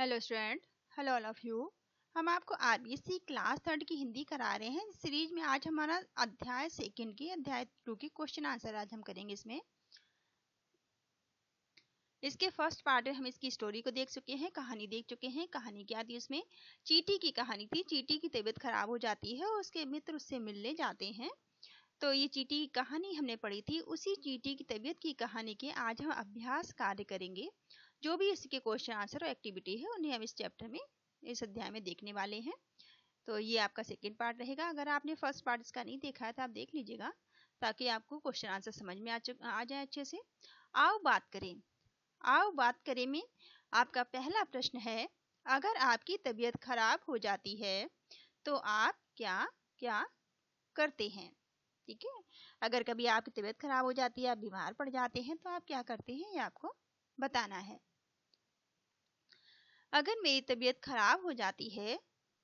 Hello student, hello all of you. हम आपको RBSC class 3 की हिंदी करा रहे हैं सीरीज में। आज हमारा अध्याय 2 की अध्याय 2 की क्वेश्चन आंसर आज हम करेंगे। इसके फर्स्ट पार्ट में हम इसकी स्टोरी को देख चुके हैं, कहानी देख चुके हैं। कहानी क्या थी? उसमें चींटी की कहानी थी। चींटी की तबीयत खराब हो जाती है और उसके मित्र उससे मिलने जाते हैं। तो ये चींटी की कहानी हमने पढ़ी थी। उसी चींटी की तबीयत की कहानी के आज हम अभ्यास कार्य करेंगे। जो भी इसके क्वेश्चन आंसर और एक्टिविटी है उन्हें हम इस चैप्टर में, इस अध्याय में देखने वाले हैं। तो ये आपका सेकेंड पार्ट रहेगा। अगर आपने फर्स्ट पार्ट इसका नहीं देखा है तो आप देख लीजिएगा, ताकि आपको क्वेश्चन आंसर समझ में आ जाए अच्छे से। आओ बात करें। आओ बात करें में आपका पहला प्रश्न है, अगर आपकी तबीयत खराब हो जाती है तो आप क्या क्या करते हैं? ठीक है, अगर कभी आपकी तबीयत खराब हो जाती है, आप बीमार पड़ जाते हैं, तो आप क्या करते हैं ये आपको बताना है। अगर मेरी तबीयत खराब हो जाती है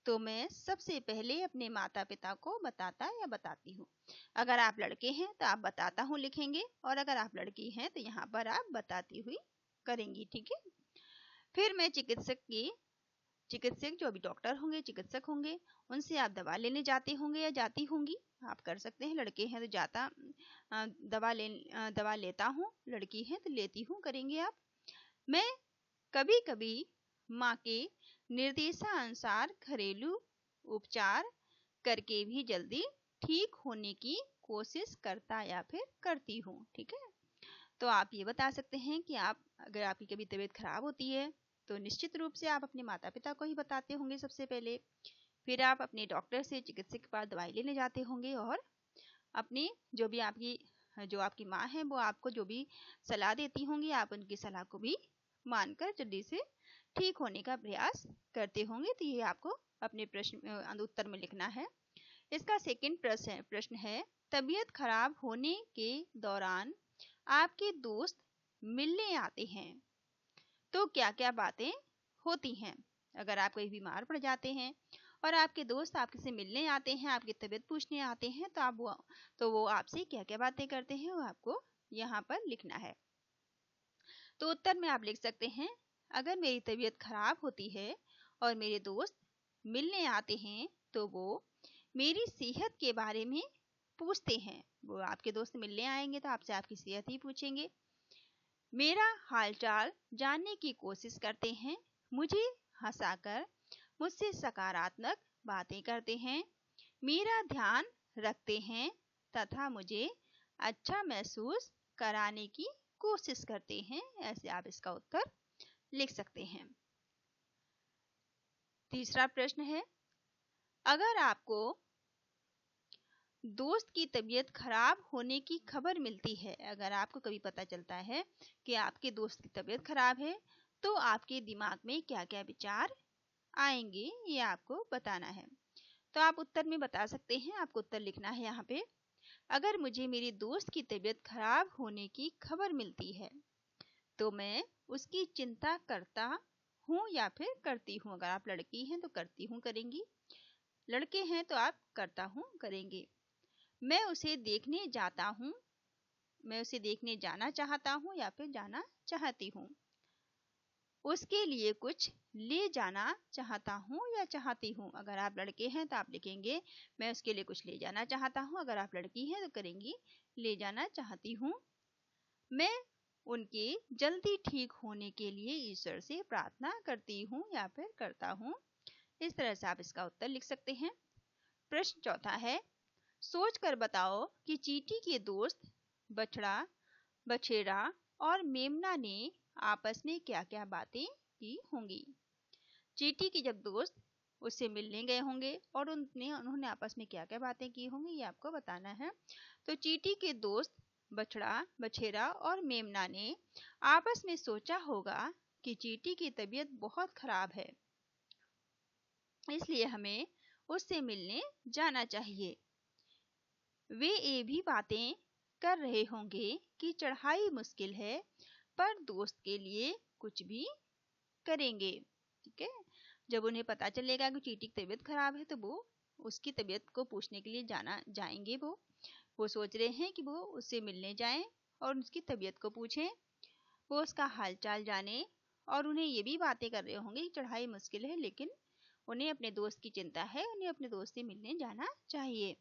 तो मैं सबसे पहले अपने माता पिता को बताता या बताती हूँ। अगर आप लड़के हैं तो आप बताता हूँ लिखेंगे, और अगर आप लड़की हैं तो यहाँ पर आप बताती हुई करेंगी। ठीक है, फिर मैं चिकित्सक जो भी डॉक्टर होंगे, चिकित्सक होंगे, उनसे आप दवा लेने जाते होंगे या जाती होंगी। आप कर सकते हैं। लड़के हैं तो दवा लेता हूँ, लड़की है तो लेती हूँ करेंगे आप। मैं कभी कभी माँ के निर्देशानुसार घरेलू उपचार करके भी जल्दी ठीक होने की कोशिश करता या फिर करती हूँ। ठीक है, तो आप ये बता सकते हैं कि आप, अगर आपकी कभी तबीयत खराब होती है तो निश्चित रूप से आप अपने माता पिता को ही बताते होंगे सबसे पहले। फिर आप अपने डॉक्टर से, चिकित्सक के पास दवाई लेने जाते होंगे, और अपनी जो आपकी माँ है वो आपको जो भी सलाह देती होंगी, आप उनकी सलाह को भी मानकर जल्दी से ठीक होने का प्रयास करते होंगे। तो ये आपको अपने प्रश्न उत्तर में लिखना है। इसका सेकंड प्रश्न है, तबीयत खराब होने के दौरान आपके दोस्त मिलने आते हैं तो क्या क्या बातें होती हैं? अगर आप कहीं बीमार पड़ जाते हैं और आपके दोस्त आपसे मिलने आते हैं, आपकी तबीयत पूछने आते हैं, तो वो आपसे क्या क्या बातें करते हैं वो आपको यहाँ पर लिखना है। तो उत्तर में आप लिख सकते हैं, अगर मेरी तबीयत खराब होती है और मेरे दोस्त मिलने आते हैं तो वो मेरी सेहत के बारे में पूछते हैं। वो आपके दोस्त मिलने आएंगे तो आपसे आपकी सेहत ही पूछेंगे। मेरा हालचाल जानने की कोशिश करते हैं, मुझे हंसाकर मुझसे सकारात्मक बातें करते हैं, मेरा ध्यान रखते हैं तथा मुझे अच्छा महसूस कराने की कोशिश करते हैं। ऐसे आप इसका उत्तर लिख सकते हैं। तीसरा प्रश्न है, अगर आपको दोस्त की तबीयत खराब होने की खबर मिलती है, अगर आपको कभी पता चलता है कि आपके दोस्त की तबीयत खराब है, तो आपके दिमाग में क्या क्या विचार आएंगे ये आपको बताना है। तो आप उत्तर में बता सकते हैं, आपको उत्तर लिखना है यहाँ पे। अगर मुझे मेरी दोस्त की तबीयत खराब होने की खबर मिलती है तो मैं उसकी चिंता करता हूँ या फिर करती हूँ। अगर आप लड़की हैं तो करती हूँ करेंगी, लड़के हैं तो आप करता हूँ करेंगे। मैं उसे देखने जाता हूँ, मैं उसे देखने जाना चाहता हूँ या फिर जाना चाहती हूँ। उसके लिए कुछ ले जाना चाहता हूँ या चाहती हूँ। अगर आप लड़के हैं तो आप लिखेंगे मैं उसके लिए कुछ ले जाना चाहता हूँ। अगर आप लड़की हैं तो करेंगी ले जाना चाहती हूँ। मैं उनके जल्दी ठीक होने के लिए ईश्वर से प्रार्थना करती हूँ या फिर करता हूँ। इस तरह से आप इसका उत्तर लिख सकते हैं। प्रश्न चौथा है, सोच कर बताओ कि चींटी के दोस्त बछड़ा, बछेड़ा और मेमना ने आपस में क्या क्या बातें की होंगी। चींटी के जब दोस्त उससे मिलने गए होंगे और उन्होंने आपस में क्या क्या बातें की होंगी ये आपको बताना है। तो चींटी के दोस्त बछड़ा, बछेरा और मेमना ने आपस में सोचा होगा कि चींटी की तबीयत बहुत खराब है, इसलिए हमें उससे मिलने जाना चाहिए। वे ये भी बातें कर रहे होंगे कि चढ़ाई मुश्किल है पर दोस्त के लिए कुछ भी करेंगे। ठीक है, जब उन्हें पता चलेगा कि चींटी की तबीयत खराब है तो वो उसकी तबीयत को पूछने के लिए जाएंगे। वो सोच रहे हैं कि वो उससे मिलने जाएं और उसकी तबीयत को पूछें, वो उसका हालचाल जाने और उन्हें ये भी बातें कर रहे होंगे कि चढ़ाई मुश्किल है, लेकिन उन्हें अपने दोस्त की चिंता है, उन्हें अपने दोस्त से मिलने जाना चाहिए।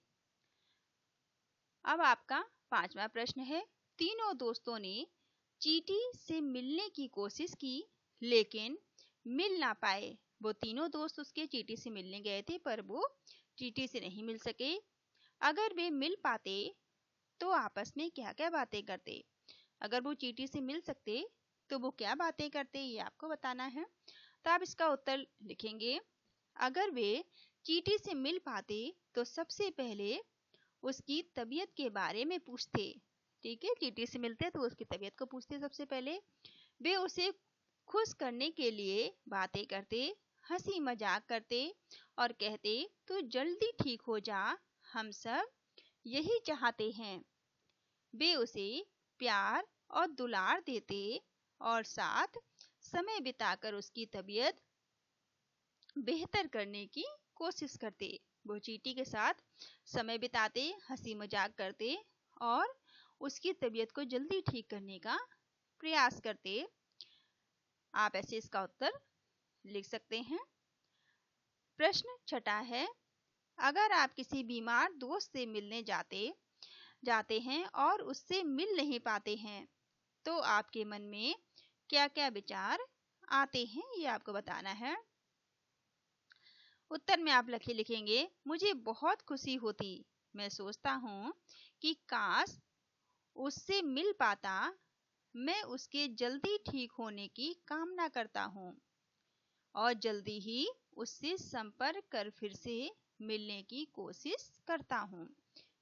अब आपका 5वां प्रश्न है, तीनों दोस्तों ने चींटी से मिलने की कोशिश की लेकिन मिल ना पाए। वो तीनों दोस्त उसके चींटी से मिलने गए थे पर वो चींटी से नहीं मिल सके। अगर वे मिल पाते तो आपस में क्या क्या बातें करते। अगर वो चींटी से मिल सकते तो वो क्या बातें करते, ये आपको बताना है। तो आप इसका उत्तर लिखेंगे, अगर वे चींटी से मिल पाते तो सबसे पहले उसकी तबीयत के बारे में पूछते। ठीक है, चींटी से मिलते तो उसकी तबीयत को पूछते सबसे पहले। वे उसे खुश करने के लिए बातें करते, हंसी मजाक करते और कहते तू जल्दी ठीक हो जा, हम सब यही चाहते हैं। वे उसे प्यार और दुलार देते और साथ समय बिताकर उसकी तबीयत बेहतर करने की कोशिश करते। वो चींटी के साथ समय बिताते, हंसी मजाक करते और उसकी तबीयत को जल्दी ठीक करने का प्रयास करते। आप ऐसे इसका उत्तर लिख सकते हैं। प्रश्न 6 है, अगर आप किसी बीमार दोस्त से मिलने जाते हैं और उससे मिल नहीं पाते हैं तो आपके मन में क्या क्या विचार आते हैं, ये आपको बताना है। उत्तर में आप लिखेंगे, मुझे बहुत खुशी होती। मैं सोचता हूँ कि काश उससे मिल पाता। मैं उसके जल्दी ठीक होने की कामना करता हूँ और जल्दी ही उससे संपर्क कर फिर से मिलने की कोशिश करता हूँ।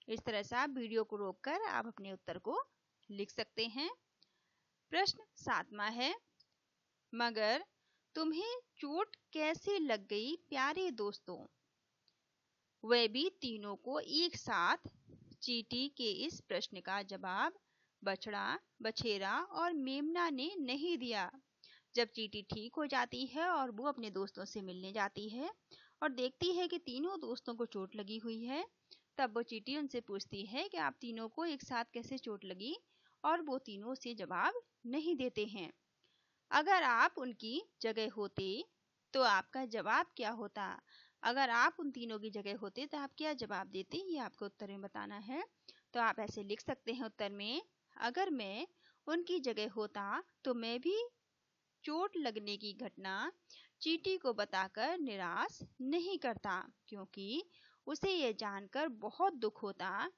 इस तरह से आप वीडियो को रोककर आप अपने उत्तर को लिख सकते हैं। प्रश्न 7वां है, मगर तुम्हें चोट कैसे लग गई प्यारे दोस्तों। वे भी तीनों को एक साथ चींटी के इस प्रश्न का जवाब बछड़ा, बछेरा और मेमना ने नहीं दिया। जब चींटी ठीक हो जाती है और वो अपने दोस्तों से मिलने जाती है और देखती है कि तीनों दोस्तों को चोट लगी हुई है, तब वो चींटी उनसे पूछती है कि आप तीनों को एक साथ कैसे चोट लगी, और वो तीनों उसे जवाब नहीं देते हैं। अगर आप उनकी जगह होते तो आपका जवाब क्या होता। अगर आप उन तीनों की जगह होते तो आप क्या जवाब देते, ये आपको उत्तर में बताना है। तो आप ऐसे लिख सकते हैं उत्तर में, अगर मैं उनकी जगह होता तो मैं भी चोट लगने की घटना चींटी को बताकर निराश नहीं करता, क्योंकि उसे यह जानकर बहुत दुख होता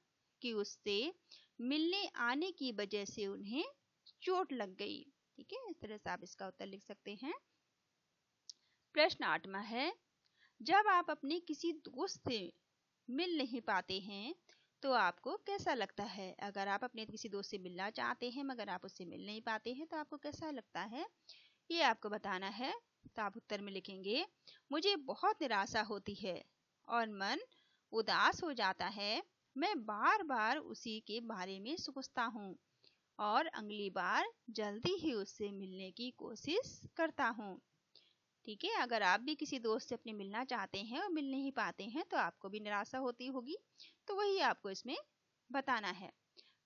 कि उससे मिलने आने की वजह से उन्हें चोट लग गई। ठीक है, इस तरह से आप इसका उत्तर लिख सकते हैं। प्रश्न 8वां है, जब आप अपने किसी दोस्त से मिल नहीं पाते हैं तो आपको कैसा लगता है। अगर आप अपने किसी दोस्त से मिलना चाहते हैं मगर आप उससे मिल नहीं पाते हैं तो आपको कैसा लगता है, ये आपको बताना है। तो आप उत्तर में लिखेंगे, मुझे बहुत निराशा होती है और मन उदास हो जाता है। मैं बार बार उसी के बारे में सोचता हूँ और अगली बार जल्दी ही उससे मिलने की कोशिश करता हूँ। ठीक है, अगर आप भी किसी दोस्त से अपने मिलना चाहते हैं और मिल नहीं पाते हैं तो आपको भी निराशा होती होगी, तो वही आपको इसमें बताना है।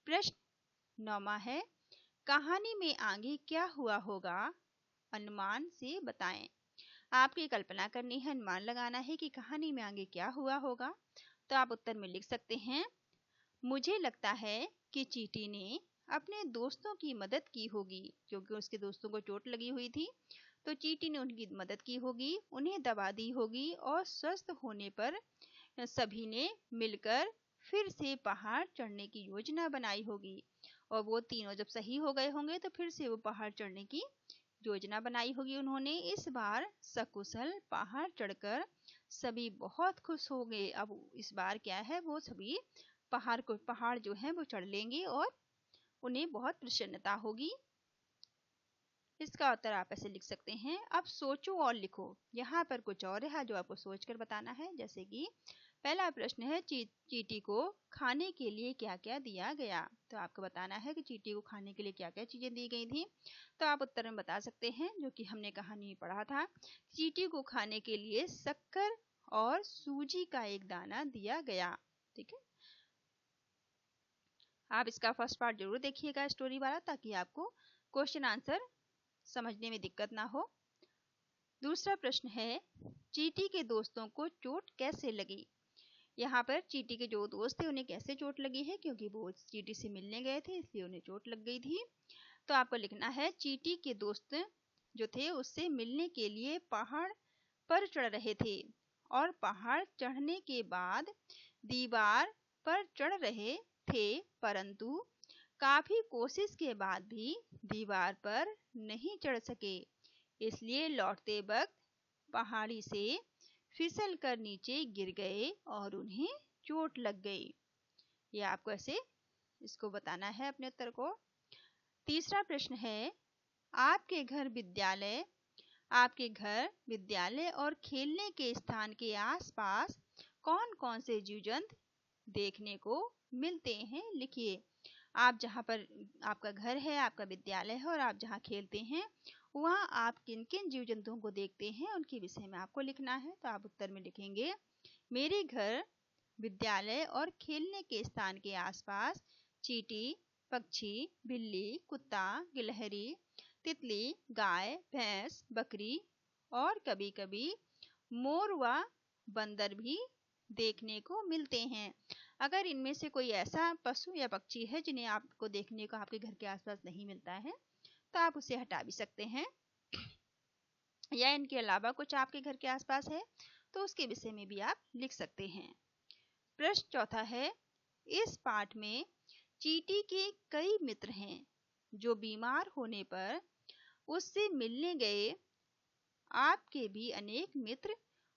प्रश्न 9वां है, कहानी में आगे क्या हुआ होगा, अनुमान से बताएं। आपकी कल्पना करनी है, अनुमान लगाना है कि कहानी में आगे क्या हुआ होगा। तो आप उत्तर में लिख सकते हैं, मुझे लगता है कि चींटी ने अपने दोस्तों की मदद की होगी, क्योंकि उसके दोस्तों को चोट लगी हुई थी तो चींटी ने उनकी मदद की होगी, उन्हें दवा दी होगी और स्वस्थ होने पर सभी ने मिलकर फिर से पहाड़ चढ़ने की योजना बनाई होगी। और वो तीनों जब सही हो गए होंगे तो फिर से वो पहाड़ चढ़ने की योजना बनाई होगी उन्होंने। इस बार सकुशल पहाड़ चढ़कर सभी बहुत खुश हो गए। अब इस बार क्या है, वो सभी पहाड़ जो है वो चढ़ लेंगे और उन्हें बहुत प्रसन्नता होगी। इसका उत्तर आप ऐसे लिख सकते हैं, अब सोचो और लिखो। यहाँ पर कुछ और है जो आपको सोचकर बताना है। जैसे कि पहला प्रश्न है, चींटी को खाने के लिए क्या क्या दिया गया। तो आपको बताना है कि चींटी को खाने के लिए क्या क्या चीजें दी गई थी। तो आप उत्तर में बता सकते हैं, जो कि हमने कहानी में पढ़ा था, चींटी को खाने के लिए शक्कर और सूजी का एक दाना दिया गया। ठीक है, आप इसका फर्स्ट पार्ट जरूर देखिएगा स्टोरी वाला, ताकि आपको क्वेश्चन आंसर समझने में दिक्कत ना हो। दूसरा प्रश्न है, चींटी के दोस्तों को चोट कैसे लगी। यहाँ पर चींटी के जो दोस्त थे उन्हें कैसे चोट लगी है, क्योंकि वो चींटी से मिलने गए थे इसलिए उन्हें चोट लग गई थी। तो आपको लिखना है, चींटी के दोस्त जो थे उससे मिलने के लिए पहाड़ पर चढ़ रहे थे और पहाड़ चढ़ने के बाद दीवार पर चढ़ रहे थे, परंतु काफी कोशिश के बाद भी दीवार पर नहीं चढ़ सके, इसलिए लौटते वक्त पहाड़ी से फिसल कर नीचे गिर गए और उन्हें चोट लग गई। ये आपको ऐसे इसको बताना है अपने उत्तर को। तीसरा प्रश्न है, आपके घर विद्यालय और खेलने के स्थान के आसपास कौन कौन से जीव जंतु देखने को मिलते हैं, लिखिए। आप जहाँ पर आपका घर है, आपका विद्यालय है और आप जहाँ खेलते हैं वहाँ आप किन किन जीव जंतुओं को देखते हैं उनके विषय में आपको लिखना है। तो आप उत्तर में लिखेंगे, मेरे घर विद्यालय और खेलने के स्थान के आसपास चींटी, पक्षी, बिल्ली, कुत्ता, गिलहरी, तितली, गाय, भैंस, बकरी और कभी कभी मोर व बंदर भी देखने को मिलते हैं। अगर इनमें से कोई ऐसा पशु या पक्षी है जिन्हें आपको देखने को आपके घर के आसपास नहीं मिलता है तो आप उसे हटा भी सकते हैं, या इनके अलावा कुछ आपके घर के आसपास है तो उसके विषय में भी आप लिख सकते हैं। प्रश्न चौथा है, इस पाठ में चींटी के कई मित्र हैं जो बीमार होने पर उससे मिलने गए, आपके भी अनेक मित्र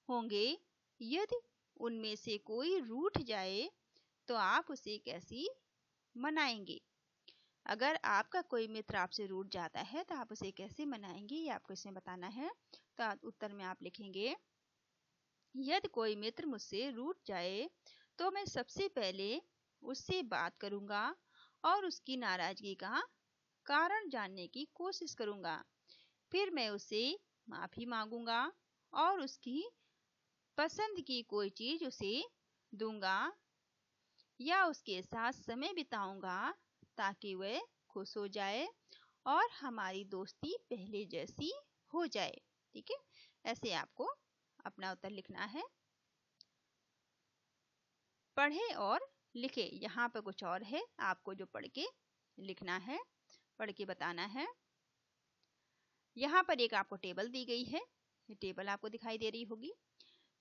होंगे, यदि उनमें से कोई रूठ जाए तो आप उसे कैसी मनाएंगे। अगर आपका कोई मित्र आपसे रूठ जाता है तो आप उसे कैसे मनाएंगे, ये आपको इसमें बताना है। तो उत्तर में आप लिखेंगे, यदि कोई मित्र मुझसे रूठ जाए तो मैं सबसे पहले उससे बात करूंगा और उसकी नाराजगी का कारण जानने की कोशिश करूंगा। फिर मैं उससे माफी मांगूंगा और उसकी पसंद की कोई चीज उसे दूंगा या उसके साथ समय बिताऊंगा ताकि वह खुश हो जाए और हमारी दोस्ती पहले जैसी हो जाए। ठीक है, ऐसे आपको अपना उत्तर लिखना है। पढ़े और लिखे, यहाँ पर कुछ और है, आपको जो पढ़ के लिखना है, पढ़ के बताना है। यहाँ पर एक आपको टेबल दी गई है, ये टेबल आपको दिखाई दे रही होगी।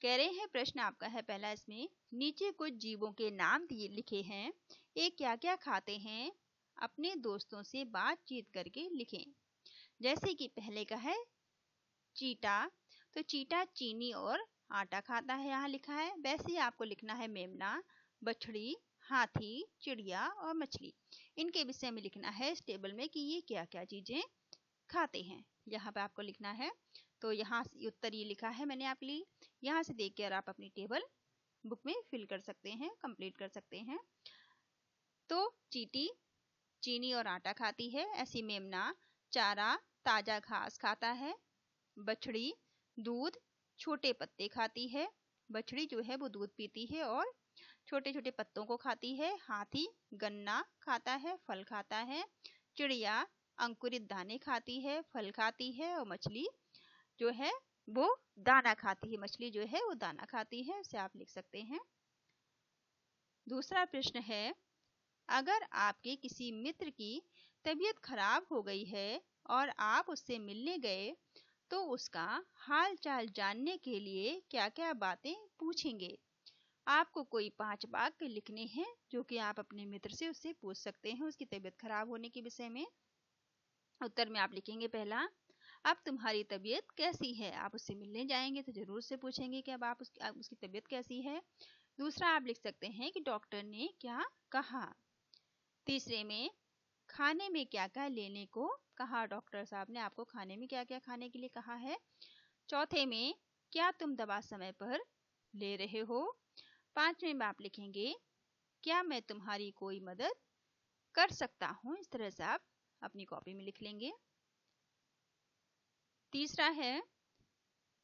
कह रहे हैं, प्रश्न आपका है पहला, इसमें नीचे कुछ जीवों के नाम दिए लिखे हैं, ये क्या क्या खाते हैं, अपने दोस्तों से बातचीत करके लिखें। जैसे कि पहले का है चीटा, तो चीटा चीनी और आटा खाता है, यहाँ लिखा है। वैसे ही आपको लिखना है मेमना, बछड़ी, हाथी, चिड़िया और मछली। इनके विषय में लिखना है इस टेबल में कि ये क्या क्या चीजें खाते हैं, यहाँ पे आपको लिखना है। तो यहाँ उत्तर ये लिखा है मैंने आपके लिए, यहाँ से देख कर आप अपनी टेबल बुक में फिल कर सकते हैं, कंप्लीट कर सकते हैं। तो चींटी चीनी और आटा खाती है, ऐसी मेमना चारा ताजा घास खाता है, बछड़ी दूध छोटे पत्ते खाती है, बछड़ी जो है वो दूध पीती है और छोटे छोटे पत्तों को खाती है। हाथी गन्ना खाता है, फल खाता है। चिड़िया अंकुरित दाने खाती है, फल खाती है। और मछली जो है वो दाना खाती है, मछली जो है वो दाना खाती है, इसे आप लिख सकते हैं। दूसरा प्रश्न है, अगर आपके किसी मित्र की तबीयत खराब हो गई है और आप उससे मिलने गए तो उसका हाल चाल जानने के लिए क्या क्या बातें पूछेंगे। आपको कोई 5 वाक्य लिखने हैं जो कि आप अपने मित्र से उससे पूछ सकते हैं उसकी तबीयत खराब होने के विषय में। उत्तर में आप लिखेंगे, पहला, अब तुम्हारी तबीयत कैसी है। आप उससे मिलने जाएंगे तो जरूर से पूछेंगे कि अब आप उसकी तबीयत कैसी है। दूसरा आप लिख सकते हैं कि डॉक्टर ने क्या कहा। तीसरे में, खाने में क्या क्या लेने को कहा, डॉक्टर साहब ने आपको खाने में क्या क्या खाने के लिए कहा है। चौथे में, क्या तुम दवा समय पर ले रहे हो। पांचवें में आप लिखेंगे, क्या मैं तुम्हारी कोई मदद कर सकता हूँ। इस तरह से आप अपनी कॉपी में लिख लेंगे। तीसरा है,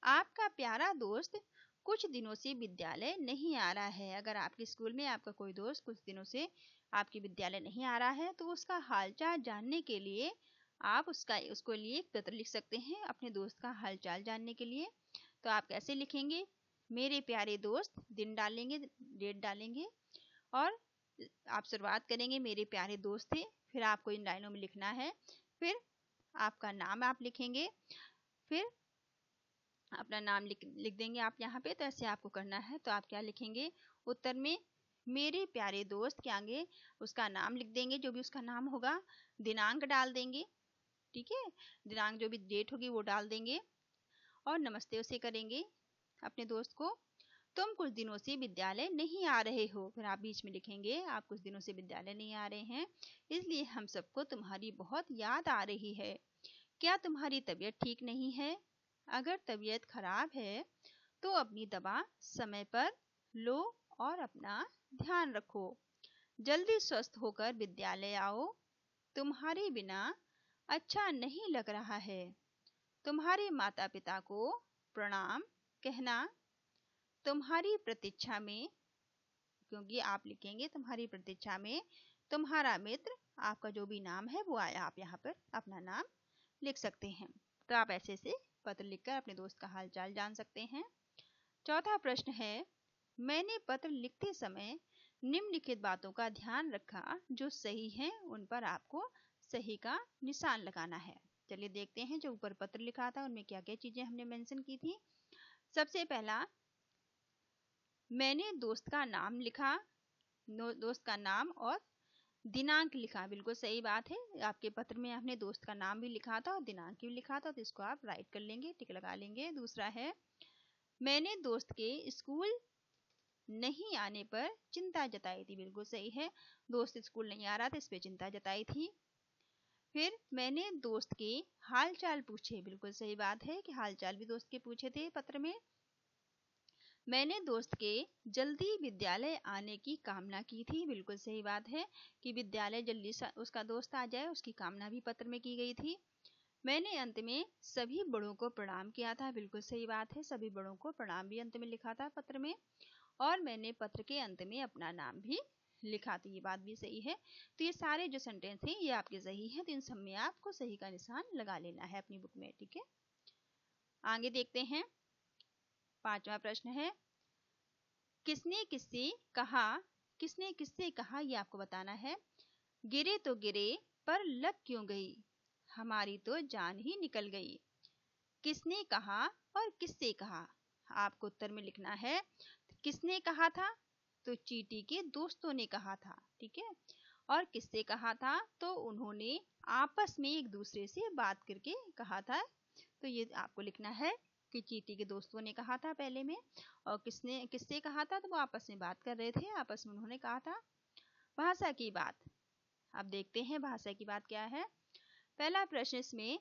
आपका प्यारा दोस्त कुछ दिनों से विद्यालय नहीं आ रहा है। अगर आपके स्कूल में आपका कोई दोस्त कुछ दिनों से आपके विद्यालय नहीं आ रहा है तो उसका हालचाल जानने के लिए आप उसको लिए एक पत्र लिख सकते हैं अपने दोस्त का हालचाल जानने के लिए। तो आप कैसे लिखेंगे? मेरे प्यारे दोस्त, दिन डालेंगे, डेट डालेंगे और आप शुरुआत करेंगे मेरे प्यारे दोस्त थे, फिर आपको इन लाइनों में लिखना है, फिर आपका नाम आप लिखेंगे, फिर अपना नाम लिख देंगे आप यहाँ पे। तो ऐसे आपको करना है। तो आप क्या लिखेंगे उत्तर में? मेरे प्यारे दोस्त के आगे उसका नाम लिख देंगे, जो भी उसका नाम होगा, दिनांक डाल देंगे, ठीक है, दिनांक जो भी डेट होगी वो डाल देंगे और नमस्ते उसे करेंगे अपने दोस्त को। तुम कुछ दिनों से विद्यालय नहीं आ रहे हो, फिर आप बीच में लिखेंगे आप कुछ दिनों से विद्यालय नहीं आ रहे हैं, इसलिए हम सबको तुम्हारी बहुत याद आ रही है। क्या तुम्हारी तबीयत ठीक नहीं है? अगर तबीयत खराब है तो अपनी दवा समय पर लो और अपना ध्यान रखो। जल्दी स्वस्थ होकर विद्यालय आओ। तुम्हारे बिना अच्छा नहीं लग रहा है। तुम्हारे माता पिता को प्रणाम कहना। तुम्हारी प्रतीक्षा में, क्योंकि आप लिखेंगे तुम्हारी प्रतीक्षा में तुम्हारा मित्र, आपका जो भी नाम है वो आया, आप यहाँ पर अपना नाम लिख सकते हैं। तो आप ऐसे से पत्र लिखकर अपने दोस्त का हालचाल जान सकते हैं। चौथा प्रश्न है, मैंने पत्र लिखते समय निम्नलिखित बातों का ध्यान रखा, जो सही हैं उन पर आपको सही का निशान लगाना है। चलिए देखते हैं जो ऊपर पत्र लिखा था उनमें क्या क्या चीजें हमने मेंशन की थी। सबसे पहला, मैंने दोस्त का नाम लिखा, दोस्त का नाम और दिनांक लिखा। बिल्कुल सही बात है, आपके पत्र में आपने दोस्त का नाम भी लिखा था और दिनांक भी लिखा था, तो इसको आप राइट कर लेंगे, टिक लगा लेंगे। दूसरा है, मैंने दोस्त के स्कूल नहीं आने पर चिंता जताई थी। बिल्कुल सही है, दोस्त स्कूल नहीं आ रहा था, इस पे चिंता जताई थी। फिर मैंने दोस्त के हाल चाल पूछे। बिल्कुल सही बात है कि हाल चाल भी दोस्त के पूछे थे पत्र में। मैंने दोस्त के जल्दी विद्यालय आने की कामना की थी। बिल्कुल सही बात है कि विद्यालय जल्दी उसका दोस्त आ जाए, उसकी कामना भी पत्र में की गई थी। मैंने अंत में सभी बड़ों को प्रणाम किया था। बिल्कुल सही बात है, सभी बड़ों को प्रणाम भी अंत में लिखा था पत्र में। और मैंने पत्र के अंत में अपना नाम भी लिखा थी, ये बात भी सही है। तो ये सारे जो सेंटेंस हैं ये आपके सही हैं, तो इन सब में आपको सही का निशान लगा लेना है अपनी बुक में, ठीक है। आगे देखते हैं। पांचवा प्रश्न है, किसने किससे कहा, किसने किससे कहा ये आपको बताना है। गिरे तो गिरे पर लग क्यों गई, हमारी तो जान ही निकल गई। किसने कहा और किससे कहा, आपको उत्तर में लिखना है। किसने कहा था, तो चींटी के दोस्तों ने कहा था, ठीक है। और किससे कहा था, तो उन्होंने आपस में एक दूसरे से बात करके कहा था। तो ये आपको लिखना है कि चींटी के दोस्तों ने कहा था पहले में, और किसने किससे कहा था, तो वो आपस में बात कर रहे थे, आपस में उन्होंने कहा था। भाषा की बात, अब देखते हैं भाषा की बात क्या है। पहला प्रश्न इसमें,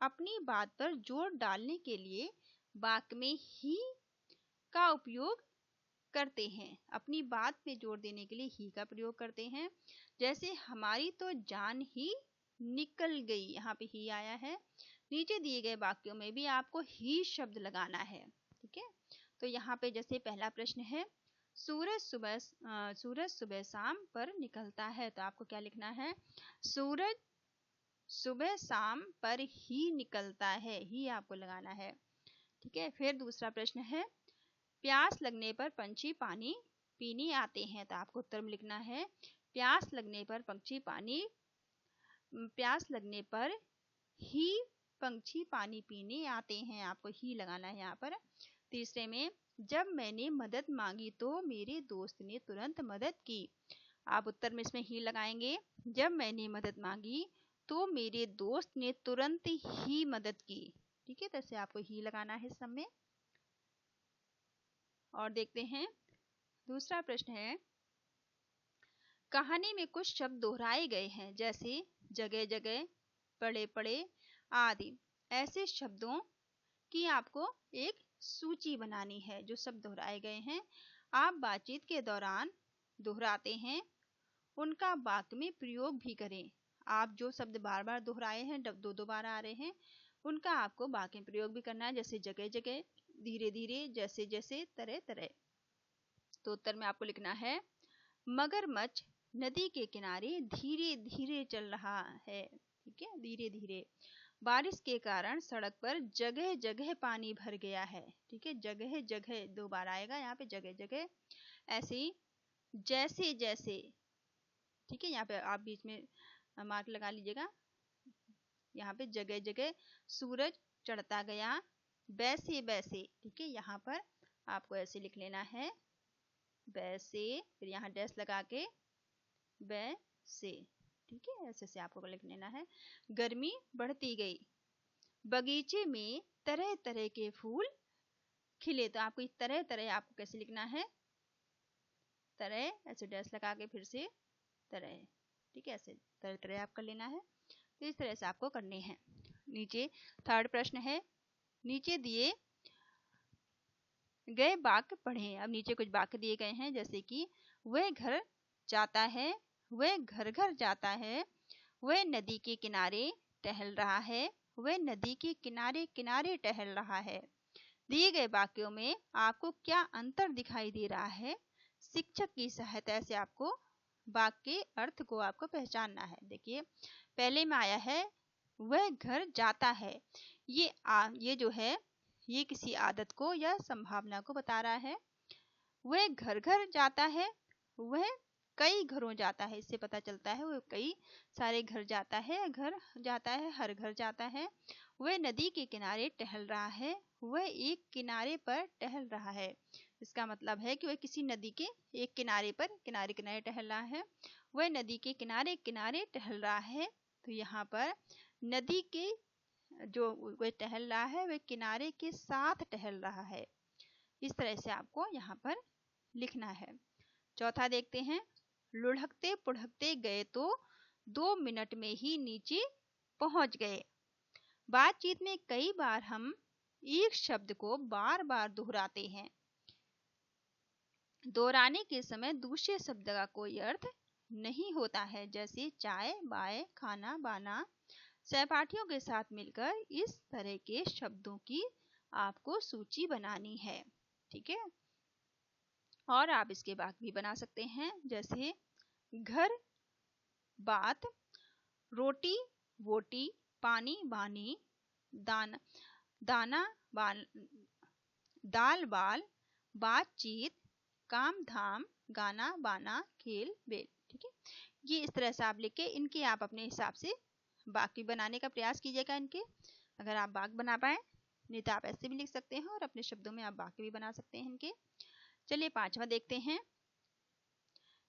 अपनी बात पर जोर डालने के लिए वाक्य में ही का उपयोग करते हैं। अपनी बात पे जोर देने के लिए ही का प्रयोग करते हैं। जैसे हमारी तो जान ही निकल गई, यहाँ पे ही आया है। नीचे दिए गए वाक्यों में भी आपको ही शब्द लगाना है, ठीक है। तो यहाँ पे जैसे पहला प्रश्न है, सूरज सुबह शाम पर निकलता है, तो आपको क्या लिखना है, सूरज सुबह शाम पर ही निकलता है, ही आपको लगाना है, ठीक है। फिर दूसरा प्रश्न है, प्यास लगने पर पंछी पानी पीने आते हैं, तो आपको उत्तर में लिखना है, प्यास लगने पर पंछी पानी, प्यास लगने पर ही पंछी पानी पीने आते हैं, आपको ही लगाना है यहाँ पर। तीसरे में, जब मैंने मदद मांगी तो मेरे दोस्त ने तुरंत मदद की, आप उत्तर में इसमें ही लगाएंगे। जब मैंने मदद मांगी तो मेरे दोस्त ने तुरंत ही मदद की, ठीक है। जैसे आपको ही लगाना है सब में। और देखते हैं दूसरा प्रश्न है, कहानी में कुछ शब्द दोहराए गए हैं, जैसे जगह जगह, पड़े पड़े आदि। ऐसे शब्दों की आपको एक सूची बनानी है जो शब्द दोहराए गए हैं। आप बातचीत के दौरान दोहराते हैं, उनका वाक्य में प्रयोग भी करें। आप जो शब्द बार बार दोहराए हैं, दो दो बार आ रहे हैं, उनका आपको वाक्य में प्रयोग भी करना है, जैसे जगह जगह, धीरे धीरे, जैसे जैसे, तरह तरह। तो उत्तर में आपको लिखना है, मगरमच्छ नदी के किनारे धीरे धीरे चल रहा है। ठीक है, धीरे धीरे। बारिश के कारण सड़क पर जगह जगह पानी भर गया है। ठीक है, जगह जगह 2 बार आएगा यहाँ पे, जगह जगह। ऐसे ही जैसे जैसे, ठीक है, यहाँ पे आप बीच में मार्क लगा लीजिएगा। यहाँ पे जगह जगह सूरज चढ़ता गया, वैसे वैसे। ठीक है, यहाँ पर आपको ऐसे लिख लेना है, वैसे, फिर यहाँ डैश लगा के वैसे। ठीक है, ऐसे से आपको लिख लेना है। गर्मी बढ़ती गई, बगीचे में तरह तरह के फूल खिले। तो आपको तरह तरह आपको कैसे लिखना है, तरह, ऐसे डैश लगा के फिर से तरह। ठीक है, ऐसे तरह तरह आप कर लेना है। तो इस तरह से आपको करने हैं। नीचे थर्ड प्रश्न है, नीचे दिए गए वाक्य पढ़ें। अब नीचे कुछ वाक्य दिए गए हैं, जैसे कि वह घर जाता है, वह घर घर जाता है, वह नदी के किनारे टहल रहा है, वह नदी के किनारे किनारे टहल रहा है। दिए गए वाक्यों में आपको क्या अंतर दिखाई दे रहा है? शिक्षक की सहायता से आपको वाक्य के अर्थ को आपको पहचानना है। देखिए, पहले में आया है वह घर जाता है। ये जो है, ये किसी आदत को या संभावना को बता रहा है। वह घर घर जाता है, वह कई घरों जाता है, इससे पता चलता है वह कई सारे घर जाता है, घर जाता है, हर घर जाता है। वह नदी के किनारे टहल रहा है, वह एक किनारे पर टहल रहा है। इसका मतलब है कि वह किसी नदी के एक किनारे पर किनारे किनारे टहल रहा है। वह नदी के किनारे किनारे टहल रहा है। तो यहाँ पर नदी के जो वह टहल रहा है, वह किनारे के साथ टहल रहा है। इस तरह से आपको यहाँ पर लिखना है। चौथा देखते हैं, लुढ़कते पुढ़कते गए तो 2 मिनट में ही नीचे पहुंच गए। बातचीत में कई बार हम एक शब्द को बार बार दोहराते हैं। दोहराने के समय दूसरे शब्द का कोई अर्थ नहीं होता है, जैसे चाय, बाय, खाना, बाना। सहपाठियों के साथ मिलकर इस तरह के शब्दों की आपको सूची बनानी है। ठीक है, और आप इसके बाद भी बना सकते हैं, जैसे घर, बात, रोटी, वोटी, पानी, बानी, दाना, दाना, बाल, दाल, बाल, बातचीत, काम धाम, गाना, बाना, खेल, बेल। ठीक है, ये इस तरह से आप लिख के इनके आप अपने हिसाब से वाक्य बनाने का प्रयास कीजिएगा इनके। अगर आप वाक्य बना पाए, नहीं तो आप ऐसे भी लिख सकते हैं और अपने शब्दों में आप वाक्य भी बना सकते हैं इनके। चलिए 5वां देखते हैं,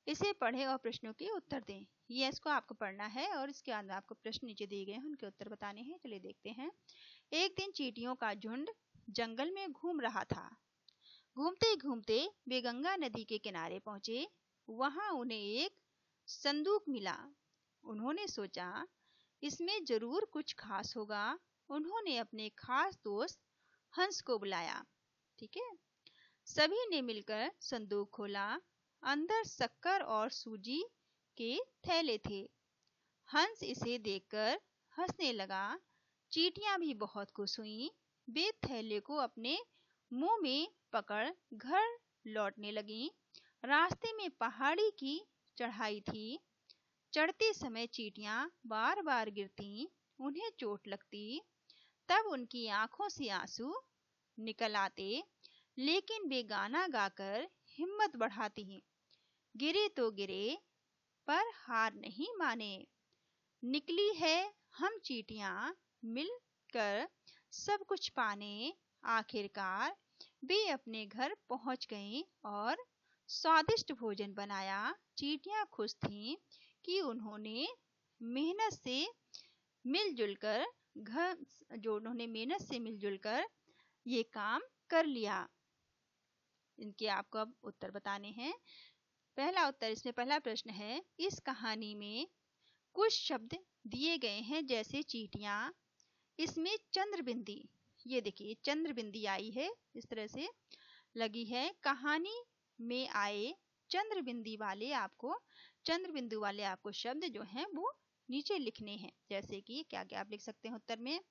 इसे पढ़ें और प्रश्नों के उत्तर दें। ये इसको आपको पढ़ना है और इसके बाद आपको प्रश्न नीचे दिए गए हैं, उनके उत्तर बताने हैं। चलिए देखते हैं। एक दिन चींटियों का झुंड जंगल में घूम रहा था। घूमते घूमते वे गंगा नदी के किनारे पहुंचे। वहां उन्हें एक संदूक मिला। उन्होंने सोचा इसमें जरूर कुछ खास होगा। उन्होंने अपने खास दोस्त हंस को बुलाया। ठीक है, सभी ने मिलकर संदूक खोला। अंदर शक्कर और सूजी के थैले थे। हंस इसे देखकर हंसने लगा। चींटियां भी बहुत खुश हुईं। वे थैले को अपने मुंह में पकड़ घर लौटने लगीं। रास्ते में पहाड़ी की चढ़ाई थी। चढ़ते समय चींटियां बार बार गिरती, उन्हें चोट लगती। तब उनकी आंखों से आंसू निकल आते, लेकिन वे गाना गाकर हिम्मत बढ़ाती। गिरे तो गिरे, पर हार नहीं माने। निकली है हम चींटियां मिलकर सब कुछ पाने। आखिरकार वे अपने घर पहुंच गईं और स्वादिष्ट भोजन बनाया। चींटियां खुश थीं कि उन्होंने मेहनत से मिलजुल कर ये काम कर लिया। इनके आपको अब उत्तर बताने हैं। पहला उत्तर, इसमें पहला प्रश्न है, इस कहानी में कुछ शब्द दिए गए हैं जैसे चींटियां। इसमें चंद्रबिंदी, ये देखिए चंद्रबिंदी आई है, इस तरह से लगी है। कहानी में आए चंद्रबिंदी वाले आपको शब्द जो हैं वो नीचे लिखने हैं। जैसे कि क्या क्या आप लिख सकते हैं उत्तर में।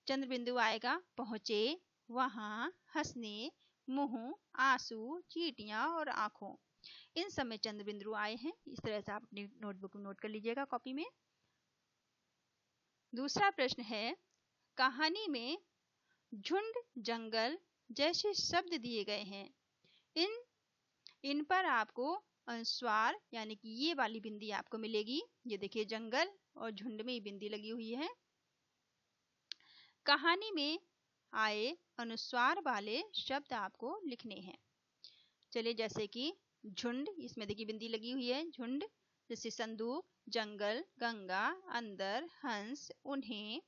चंद्रबिंदु आएगा पहुंचे, वहां, हंसने, मुंह, आंसू, चींटियां और आंखों। इन सब में चंद्रबिंदु आए हैं। इस तरह से आप अपनी नोटबुक में नोट कर लीजिएगा कॉपी में। दूसरा प्रश्न है, कहानी में झुंड, जंगल जैसे शब्द दिए गए हैं। इन पर आपको अनुस्वार यानी कि ये वाली बिंदी आपको मिलेगी। ये देखिए, जंगल और झुंड में बिंदी लगी हुई है। कहानी में आए अनुस्वार वाले शब्द आपको लिखने हैं। चलिए, जैसे कि झुंड, इसमें देखिए बिंदी लगी हुई है। झुंड जैसे संदूक, जंगल, गंगा, अंदर, हंस, उन्हें,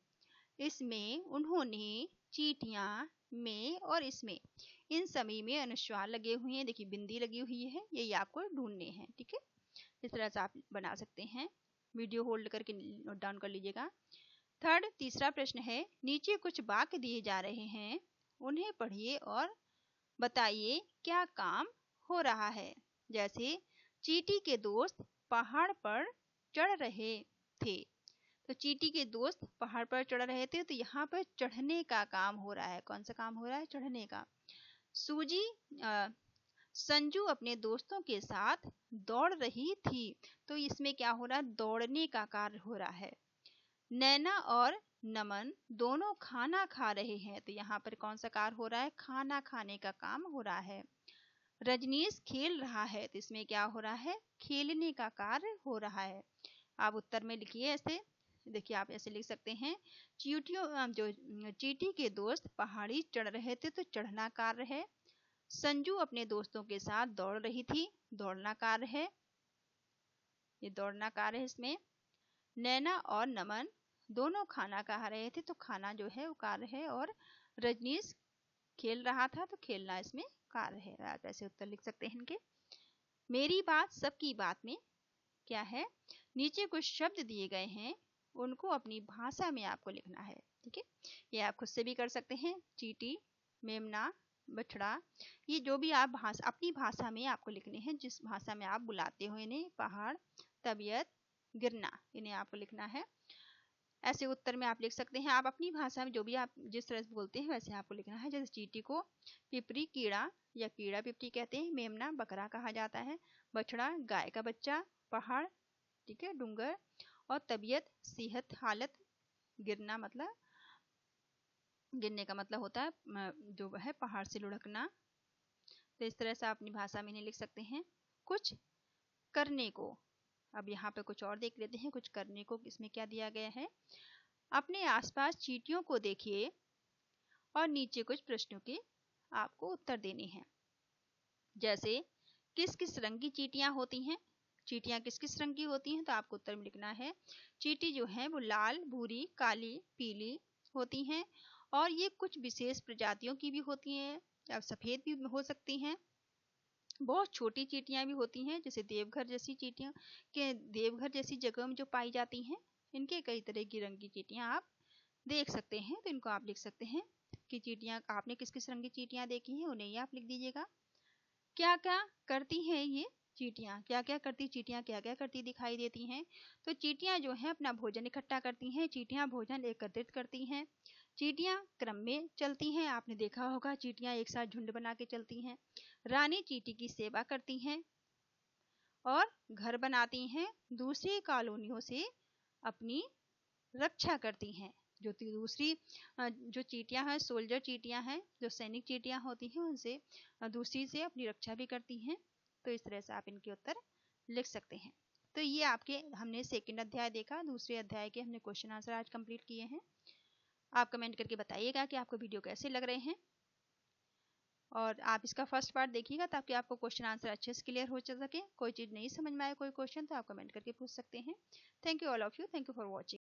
इसमें, उन्होंने, चींटियां, में और इसमें, इन सभी में अनुस्वार लगे हुए हैं। देखिए बिंदी लगी हुई है, यही आपको ढूंढने हैं। ठीक है, इस तरह से आप बना सकते हैं। वीडियो होल्ड करके नोट डाउन कर लीजिएगा। तीसरा प्रश्न है, नीचे कुछ वाक्य दिए जा रहे हैं, उन्हें पढ़िए और बताइए क्या काम हो रहा है। जैसे, चींटी के दोस्त पहाड़ पर चढ़ रहे थे। तो चींटी के दोस्त पहाड़ पर चढ़ रहे थे, तो यहाँ पर चढ़ने का काम हो रहा है। कौन सा काम हो रहा है? चढ़ने का। संजू अपने दोस्तों के साथ दौड़ रही थी। तो इसमें क्या हो रहा है? दौड़ने का कार्य हो रहा है। नैना और नमन दोनों खाना खा रहे हैं। तो यहाँ पर कौन सा कार्य हो रहा है? खाना खाने का काम हो रहा है। रजनीश खेल रहा है। तो इसमें क्या हो रहा है? खेलने का कार्य हो रहा है। आप उत्तर में लिखिए ऐसे। देखिए, आप ऐसे लिख सकते हैं, चींटी के दोस्त पहाड़ी चढ़ रहे थे, तो चढ़ना कार्य है। संजू अपने दोस्तों के साथ दौड़ रही थी, दौड़ना कार्य है। ये दौड़ना कार्य है इसमें। नैना और नमन दोनों खाना खा रहे थे, तो खाना जो है वो कार्य है। और रजनीश खेल रहा था, तो खेलना इसमें कार्य है। आप ऐसे उत्तर लिख सकते हैं इनके। मेरी बात सबकी बात में क्या है? नीचे कुछ शब्द दिए गए हैं, उनको अपनी भाषा में आपको लिखना है। ठीक है, ये आप खुद से भी कर सकते हैं। चींटी, मेमना, बछड़ा, ये जो भी आप अपनी भाषा में आपको लिखने हैं, जिस भाषा में आप बुलाते हो इन्हें। पहाड़, तबीयत, गिरना, इन्हें आपको लिखना है। ऐसे उत्तर में आप लिख सकते हैं। आप अपनी भाषा में जो भी आप जिस तरह से बोलते हैं वैसे आपको लिखना है। जैसे चींटी को पिपरी, कीड़ा या कीड़ा पिपरी कहते हैं। मेमना बकरा कहा जाता है। बछड़ा गाय का बच्चा। पहाड़, ठीक है, डूंगर। और तबीयत सेहत, हालत। गिरना मतलब, गिरने का मतलब होता है जो है पहाड़ से लुढ़कना। तो इस तरह से आप अपनी भाषा में इन्हें लिख सकते हैं। कुछ करने को, अब यहाँ पे कुछ और देख लेते हैं। कुछ करने को इसमें क्या दिया गया है? अपने आसपास चींटियों को देखिए और नीचे कुछ प्रश्नों के आपको उत्तर देने हैं। जैसे, किस किस रंग की चींटियां होती हैं? चींटियां किस किस रंग की होती हैं? तो आपको उत्तर में लिखना है, चींटी जो है वो लाल, भूरी, काली, पीली होती हैं। और ये कुछ विशेष प्रजातियों की भी होती हैं, या सफेद भी हो सकती हैं। बहुत छोटी चींटियां भी होती हैं, जैसे देवघर जैसी चींटियां के देवघर जैसी जगह में जो पाई जाती हैं। इनके कई तरह की रंग की चींटियां आप देख सकते हैं। तो इनको आप लिख सकते हैं कि चींटियां, आपने किस किस रंग की चींटियां देखी हैं, उन्हें ही आप लिख दीजिएगा। क्या क्या करती हैं ये चींटियां? क्या क्या करती चींटियां, क्या क्या करती दिखाई देती हैं? तो चींटियां जो है अपना भोजन इकट्ठा करती हैं। चींटियां भोजन एकत्रित करती हैं। चींटियां क्रम में चलती हैं। आपने देखा होगा चींटियां एक साथ झुंड बना के चलती हैं। रानी चींटी की सेवा करती हैं और घर बनाती हैं। दूसरी कॉलोनियों से अपनी रक्षा करती हैं। जो दूसरी जो चींटियां हैं, सोल्जर चींटियां हैं, जो सैनिक चींटियां होती हैं, उनसे दूसरी से अपनी रक्षा भी करती हैं। तो इस तरह से आप इनके उत्तर लिख सकते हैं। तो ये आपके, हमने सेकंड अध्याय देखा। दूसरे अध्याय के हमने क्वेश्चन आंसर आज कंप्लीट किए हैं। आप कमेंट करके बताइएगा कि आपको वीडियो कैसे लग रहे हैं। और आप इसका फर्स्ट पार्ट देखिएगा ताकि आपको क्वेश्चन आंसर अच्छे से क्लियर हो सके। कोई चीज़ नहीं समझ में आए, कोई क्वेश्चन, तो आप कमेंट करके पूछ सकते हैं। Thank you all of you. Thank you for watching.